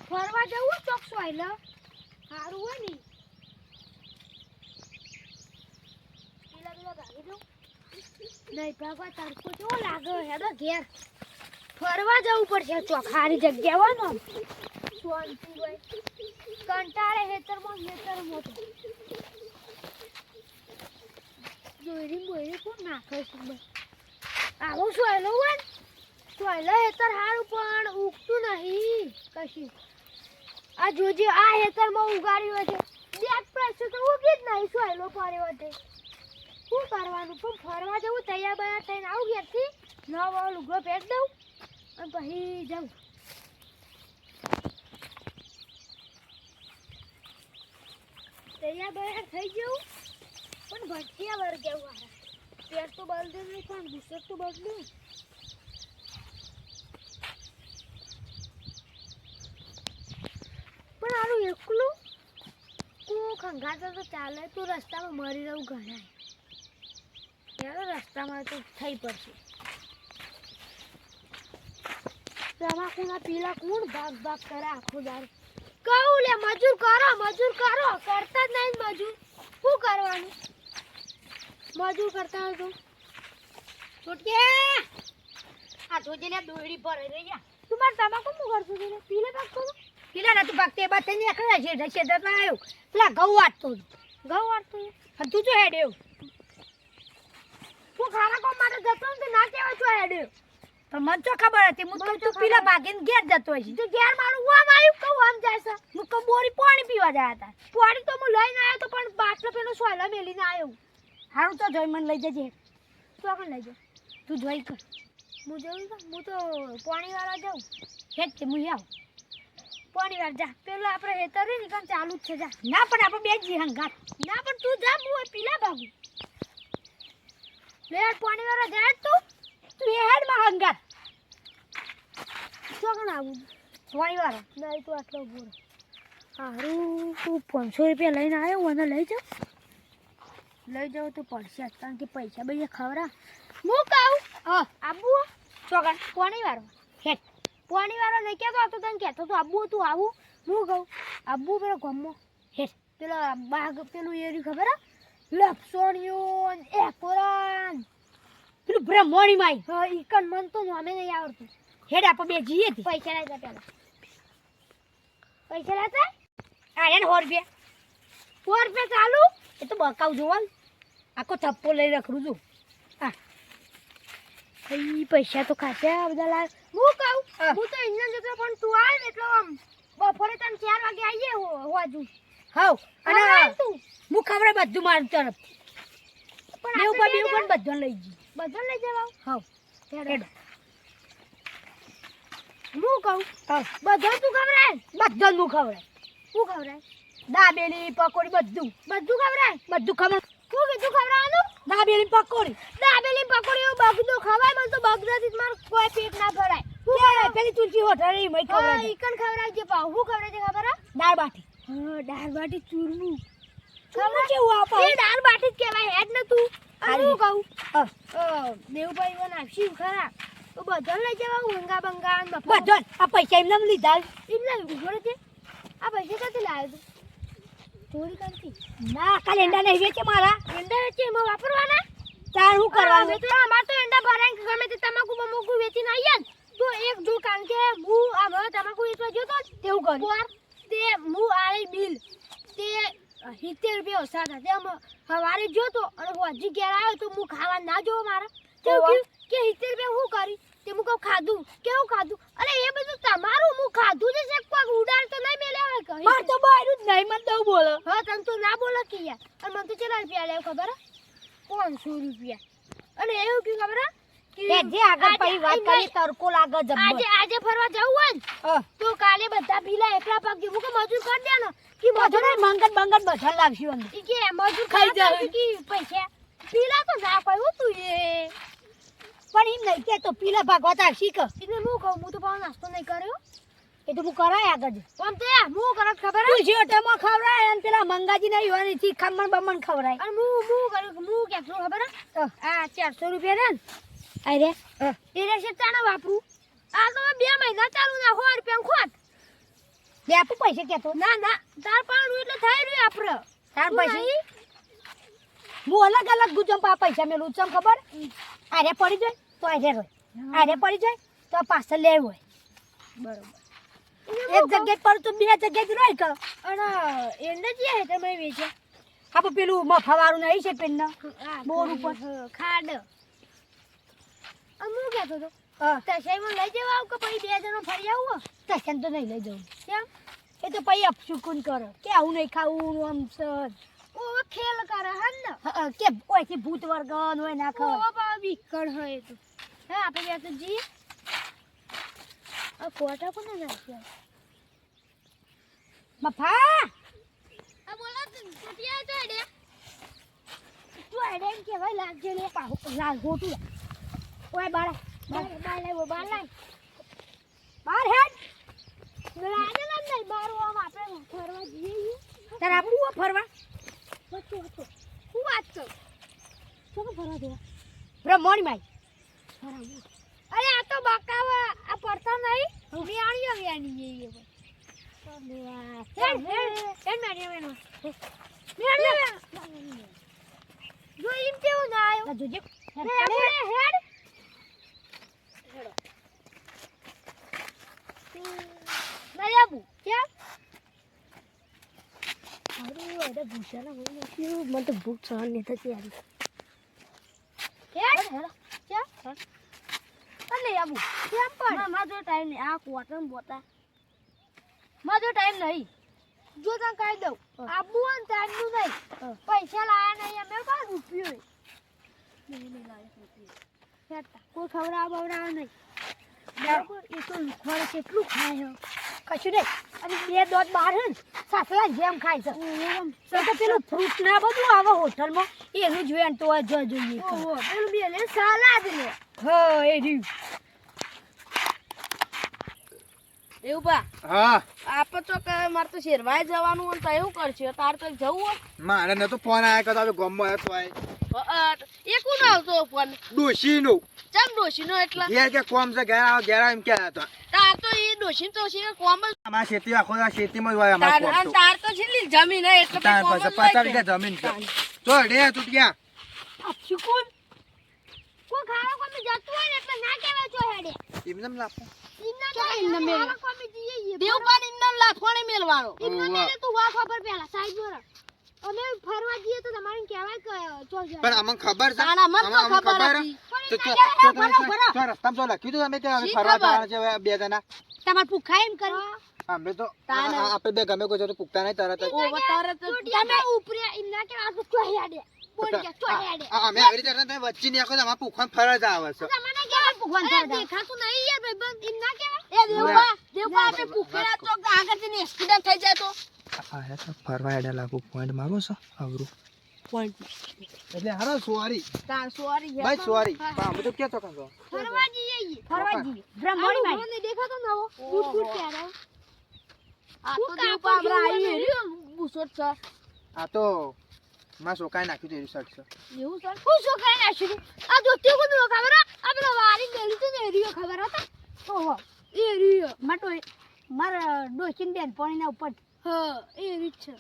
ફરવા જવું ચોકસો આઈલ સારું હોય ને નહીં ભગવા તડકો કેવો લાગે હેડો ઘેર ફરવા જવું પડશે ચોક સારી જગ્યા હોય ને શાંતિ હોય કંટાળે હેતરમાં મોટો દોરી બોરી કોણ નાખે છે આવું સોયલું હોય ને સોયલો હેતર સારું પણ ઉગતું નહીં કશું આ જોજે આ હેતરમાં ઉગાડ્યું છે બે પાસે તો ઉગી જ નહીં સોયલો પડ્યો છે શું કરવાનું પણ ફરવા જવું તૈયાર બયાર થઈને આવું ઘેરથી નવો લુગડો પહેરી દઉં અને પછી જાઉં તૈયાર બયાર થઈ જવું પણ ભટક્યા વર જવું પેર તો બદલું નહીં પણ ગુસ્સો તો બદલું પણ આનું એકલું તું ખંગાતો તો ચાલે તું રસ્તામાં મરી રહું ઘણા યાર રસ્તામાં તો થઈ પડશે તમાકુના પીલા કોણ ભાગ ભાગ કરે આખો દાર કહું લે મજૂર કરો કરતા જ નહીં મજૂર શું કરવાનું મજૂર કરતા હોય તો છોટકે આ જોજે દોડી પર રહી જા તું મારે તમાકુ શું કરશું છે પીલે પાક કરો પીલા ના તું પાકતે બાતે ને એકલા છે શેદર ના આવ્યો પેલા ઘઉં વાટતો તું જો હેડ્યો તું ખારા કોમ માટે જતો ને ના કહેવાય તો હેડ્યો પણ મને તો ખબર હતી હું તો તું પીલા ભાગીને ઘેર જતો હશે તો ઘેર મારું ઓમ આવ્યું કહું આમ જાય છે હું તો બોરી પાણી પીવા ગયા હતા પાણી તો હું લઈને આવ્યો તો પણ બાટલો પેલો સોયલા મેલીને આવ્યો હારું તો જોઈ મને લઈ જજે તો આગળ લઈ જા તું જોઈ કર હું જોઈ હું તો પાણીવાળા જાઉં હેડ કે હું આવું પાણીવાર જા પેલા આપણે હેતર રે નીકળ ચાલુ જ છે જા ના પણ આપણે બે જી હંગાત ના પણ તું જા હું પીલા ભાગું લે પાણીવાળા જાય તું હેડ માં હંગાત ચોકણ આવું પાણીવાળા નહીં તો આટલો બોરો હારું તું 500 રૂપિયા લઈને આવ્યો મને લઈ જાઉં તો પડશે કારણ કે પૈસા બૈસા ખવરા હું કહું આબુ ચોકણ પાણીવાળો હેડ પાણીવાળો નહીં કહેતો હતો તને કહેતો તો આબુ તું આવું હું કહું આબુ પેલો ગમો હેડ પેલા બાગ પેલું એરી ખબર લપસોણિયું એ કોરાન પેલું બ્રહ્મણી માઈ હા ઈકન મન તો નામે નહીં આવડતું હેડ આપણે બે જઈએ હતી પૈસા લાવતા પેલા પૈસા લાવતા આયા ને 100 રૂપિયા ચાલુ એ તો બકાવ જોવા આખો થપ્પો લઈ રખડું છું હા પૈસા તો ખાસા બધા લાવ હું કહું હું તો ઇન્જન જતો પણ તું આવે ને એટલે આમ બપોરે તને 4 વાગે આવીએ હોવાજુ હાવ અને તું હું ખબર બધું મારું તરફ પણ બેવ બધું લઈ જવા હાવ હેડ હું કહું બધું તું ખવડાય બધું હું ખવડાય શું ખવડાય દાબેલી પકોડી બધું ખવડાય બધું ખબર શું કીધું ખવડાવવાનું દાબેલી પકોડી બગદો ખવાય મને તો બગદાથી માર કોઈ પેટ ના ભરાય હું ખવડાય પેલી તુલસી હોઠારી મય ખવડાય ઈકન ખવડાવજે પાવ હું ખવડાવજે ખબર દાળ બાટી દાળ બાટી ચૂરમું ખબર છે હું આપા એ દાળ બાટી જ કહેવાય હેડ ને તું હું કહું દેવભાઈ મને આપશી ખરા તો બધું લઈ જવા ઊંગા બંગા બધું આ પૈસા એમને લીધા એમને ઉભો છે આ પૈસા ક્યાંથી લાવ્યો તું ચોરી કરતી ના કાલે એંડા નહીં વેચે મારા એંડા વેચે એમાં વાપરવાના તાર શું કરવાનું તો અમાર તો એંડા ભરાઈને ગમે તે તમાકુ બમકુ વેચીને આયા તો એક જો કારણ કે હું આ તમાકુ વેચવા ગયો તો તેવું કર્યું તે હું આળી બિલ તે 70 રૂપિયા ઓછા હતા તે સવારે જોતો અને હું હજી ઘેર આવ્યો તો હું ખાવા ના જોવો મારા તે કે 70 રૂપિયા હું કરી તે હું કહું ખાધું કેવું ખાધું અરે એ બધું તમારું હું ખાધું છે કોઈ ઉડાડ તો નહીં મેલે આવે કહી માર તો બાયરું જ નહીં મત દઉં બોલો હા તને તો ના બોલો કે યાર અને મને તો કેટલા રૂપિયા લે ખબર 500 રૂપિયા અને એવું કે ખબર કે જે આગળ પઈ વાત કરી તરકો લાગે જબ્બર આજે ફરવા જવું હોય ને તો કાલે બધા બીલા એકલા પગ હું કે મજૂર કરી દે ને કે મજૂર મંગત બધા લાવશું અંદર કે મજૂર ખાઈ જાય કે પૈસા બીલા તો ના કોઈ હું તું એ પણ એમ નહીં કે તો પીલા ભાગવત આવશી કે એટલે હું કહું હું તો પાછો નાસ્તો નહીં કર્યો એ તો હું કરાય આગળ આમ તે હું કરે ખબર તું જે ટેમાં ખવરાય અને પેલા મંગાજી નહીં હોય થી ખમણ બમણ ખવરાય અને હું કરું હું કે ખબર આ 400 રૂપિયા ને અરે એ રેસે ચાણા વાપરું આ તો 2 મહિના ચાલુ ના 100 રૂપિયા ખોટ લે આપું પૈસા કેતો ના ના તાર પાણું એટલે થઈ રહ્યું આપરે તાર પૈસા હું અલગ અલગ ગુજમ પૈસા મેલું ચમ ખબર આરે પડી જાય તો આરે રોય આરે પડી જાય તો પાછળ લેવું હોય બરોબર એક જગ્યાએ પર તો 2 જગ્યાએ રોય કે અને એને જે હે તમે વેચે આપણે પેલું મફાવાળું નહીં છે પેન બોર ઉપર ખાડ અમુ કહેતો તો તસેમાં લઈ જવા આવ કે પછી 2 જણો ફરી આવું તસેન તો નહીં લઈ જવું કેમ એ તો પછી અપશુકુન કરે કે આવું નહીં ખાવું આમ સર ઓ ખેલ કરે હન ને કે ઓયથી ભૂત વર્ગન હોય ના ખાવ ઓ બા વિકળ હોય તો હે આપણે બે તો જી આ કોટા કોને નાખ્યા મફા આ બોલો તુટિયા તો એડે તું એડે કે ભાઈ લાગજે લે પાહો લાલ ગોટુ ઓય બાર હેડ રાજે ના નહીં બાર આમ આપણે ફરવા જઈએ તાર આપું ફરવા હું વાત કર શું ફરવા દે બ્રહ્મણી માઈ અરે આ તો બકાવા આ પડતા નહીં વિયાણી એ જો એમ કેવું ના આવ્યો જોજે હેડ નયાબુ કેમ અરે એડા ભૂસાના હોય ને મને તો ભૂખ સહન નહીં થતી યાર હેડ કેમ અલે આબુ કેમ પણ મારો ટાઈમ નહીં આ ક્વાર્ટર બોતા મારો ટાઈમ નહીં જો તને કહી દઉં આબુ અને ટાઈમનું નહીં પૈસા લાયા નહીં અમે કા રૂપિયો નહીં લાયા રૂપિયો કોઈ ખવડાવ બવડાવ નહીં બરાબર એ તો લુખવાડે કેટલું ખાય કશું નહીં અને 2 દોત બહાર હે સાસલા જેમ ખાય છે તો પેલું ફ્રૂટ ના બધું આવે હોટલમાં એનું જ વેણ તો જોઈએ ઓહો પેલું બે લે સલાદ લે હા એ રહ્યું એવું બા હા આપે તો કે મારે તો શેરવાય જવાનું હોય તો એવું કરશે તાર તો જવું હોય મારે નતો ફોન આયા કે તમે ગામમાં હતો આય એ કોણ આવતો ફોન ડોશીનો ચમ ડોશીનો એટલે ઘેર કે કોમ છે ઘેર આવો ઘેર એમ કે હતો તાર તો એ ડોશી તો છે કોમ જ અમાર ખેતી આખો આ ખેતીમાં જ હોય અમાર કોમ તો તાર તો છેલ્લી જમીન હે એટલે તાર કોમ પાસે જ 50 હોય વીઘા જમીન છે તો રે તૂટ્યા અપશુકુન કો ખાવા કોમે જતું હોય ને એટલે ના કહેવાય છો હેડે એમને લાપો ઇન્ના તો ઇન્ના મેલ કોમે જઈએ દેવ પાન ઇન્ના લાખવાણે મેલવાનો ઇન્ના મેલે તું વા ખબર પેલા સાઈડ પર અમે ફરવા જઈએ તો તમારે કહેવાય કે ચો જાય પણ અમને ખબર છે તાણા મન તો ખબર હતી તો રસ્તા તો લખ્યું હતું અમે કે અમે ફરવા જવાના છે હવે 2 જણા તમાર ભૂખા એમ કરી અમે તો આપણે બે ગમે કોઈ તો પૂછતા નહીં તરત જ ઓ તરત તમે ઉપરે ઇન્ના કે આ તો ચો હેડે બોલ કે ચો હેડે અમે આવી રીતે તમે વચ્ચે ની આખો અમાર પૂખવાન ફરવા જ આવે છે તમને કેવા ભગવાન થા દેખાતું નહીં યાર ભાઈબંધ ઇન્ના કેવા એ દેવબા આપણે ભૂખેલા તો આગળથી એક્સિડન્ટ થઈ જાય તો આ તો ફરવા એડા લાગુ પોઈન્ટ મારો છો આવરું પોઈન્ટ એટલે હારો સોરી તાર સોરી ભાઈ સોરી પણ અમે તો કે તો કાં ફરવા જઈએ બ્રહ્મણી માં મને દેખાતો નવો ફૂટ ફૂટ કે આ તો દેવબા આપણે આવી રહ્યો બુસોટ છે આ તો માં સોકાઈ નાખ્યું છે રિસર્ચ છે એવું સર હું શું કરી નાખ્યું આ દોસ્તી કોનો ખબર આ પેલો વારી ગયેલું તો ને એરિયો ખબર હતા ઓહો એરિયો માટો માર ડોસીન બેન પાણીના ઉપર હા એ રીત છે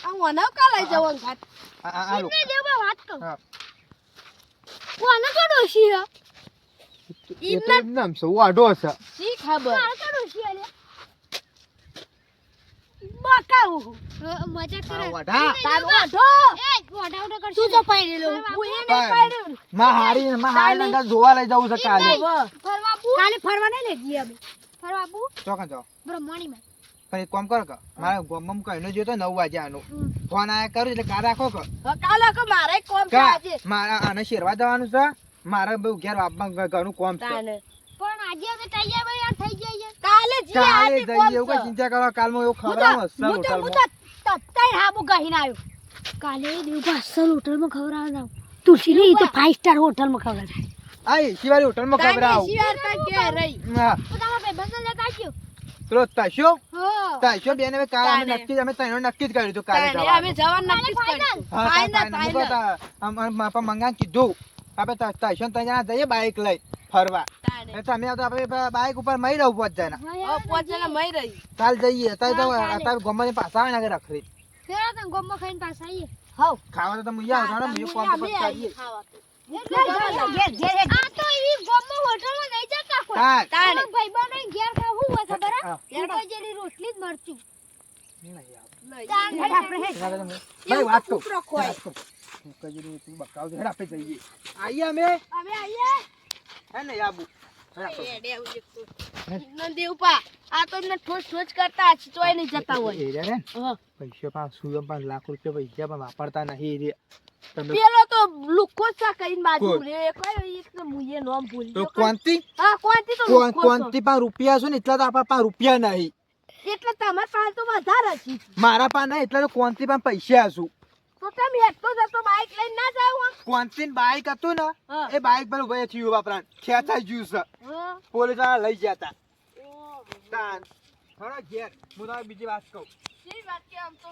આ વના કા લઈ જવાનું ઘાટ આ લોકો ને દેવા વાત કર હા કોને તો ડોસી હે એ તો નામ છે વાડો છે સી ખબર મારે તો ડોસી આલે બકાઉ મજાક કરે વાડા તાર ઓઢો એ વડા વડા કરશે તું તો પાડેલો હું એ નહીં પાડ્યો માં હારી નંગા જોવા લઈ જવું છે કાલે ફરવા બુ કાલે ફરવા નહીં લઈ જઈએ અમે ફરવા બુ ચોકન જાઓ બ્રહ્મણી માં પણ એક કામ કર કે મારે ગમમ કઈનો જો તો 9 વાગે આનો ફોન આયા કરું એટલે કા રાખો કે કાલે કે મારે કોમ છે કા આજે મારા આને શેરવા જવાનું છે મારે બહુ ઘેર આપમાં ઘણું કોમ છે તાને પણ આજે અમે તૈયાર ભાઈ થઈ જઈએ કાલે જી કાલે આજે જઈએ કોમ એવું કઈ છે ચિંતા કરો કાલમાં એવું ખવડાવો સર હું તો હોટલમાં તત્તાઈ હાબુ ગહીને આવ્યો કાલે દેવ અસલ હોટલમાં ખવડાવવાનો તુલસીની ઈ તો 5 સ્ટાર હોટલમાં ખવડાવે. આ એસી વાળી હોટલમાં ખવડાવું. હા તો તમારા ભાઈબંધને લેતા આવજો. પેલો તસ્યો હા. તસ્યો બેન હવે કાલે અમે તાને. નક્કી અમે ત્રણેય નક્કી જ કર્યું હતું કાલે તાણે જવાનું. અમે જવાનું નક્કી જ કર્યું. હા Final, તાને final. માપા મંગાને કીધું આપણે તસ્યો ત્રણ જણા જઈએ બાઈક લઈ ફરવા. તાણે. એટલે તમે તો આપણે બાઈક ઉપર મઈ રહું 5 જણા. હવે પોચ જણા મઈ રહી. ચાલ જઈએ અત્યારે તો હા, ચાલે. અત્યારે ગમે પાછા આવે ને રખડી ફેરા તને ગોમમાં ખાઈને પાછા આવીએ. હાવ. ખાવા તો તમે આવો જાણો બીજું કોમ તો અમે પછી આવીએ કરીએ. ખાવા તો. આ તો એવી ગોમમાં હોટલમાં નહીં જતા કોઈ. હા તાણે. તમારા ભાઈબંધને ઘેર ખાવું હોય ખબર હે? હા. ઊંઘા જેલી રોટલી જ મરચું. નહીં આવે. લઈ. હેડ આપણે હેડ. એના કરતા ભાઈ વાત કહું. કૂતરો ખોય. વાત કહું. હું કહી દઉં, તું બકાવ દે. હેડ આપણે જઈએ. આઈએ અમે. અમે આવીએ. હે ને આબુ. હેડ આપણે. એડે આવું એકતું. નંદી ઉપા આ તો એમને ઠોસ ઠોસ કરતા છે તોય નહીં જતા હોય. એ રહ્યા ને હા. પૈસા 5 લાખ રૂપિયા પૈસા પણ વાપરતા નહીં એ તમે પેલો તો લુખો સા કઈને બાજુ કોણ? રે કયો એક તો મુયે નામ ભૂલી તો ગયો. કોનથી હા કોણથી તો લુખો છો. કોનથી પણ રૂપિયા છે ને એટલા તો આપણા પાસે રૂપિયા નહીં. એટલે તમાર પાસે તો વધારે છે. મારા પાસે નહીં એટલે તો કોનથી પણ પૈસા હશું. તો તમે હેઠતો જતો બાઈક લઈને ના જાવ આમ? કોનથી બાઈક હતું ને હા. એ બાઈક પર ઉભા થયું વાપરાન ખેંચાઈ ગયું છે. હા. પોલીસ વાળા લઈ ગયા હતા. ઓહ, તાન. હળો ઘેર હું તમને બીજી વાત કહું. શી વાત કે આમ તો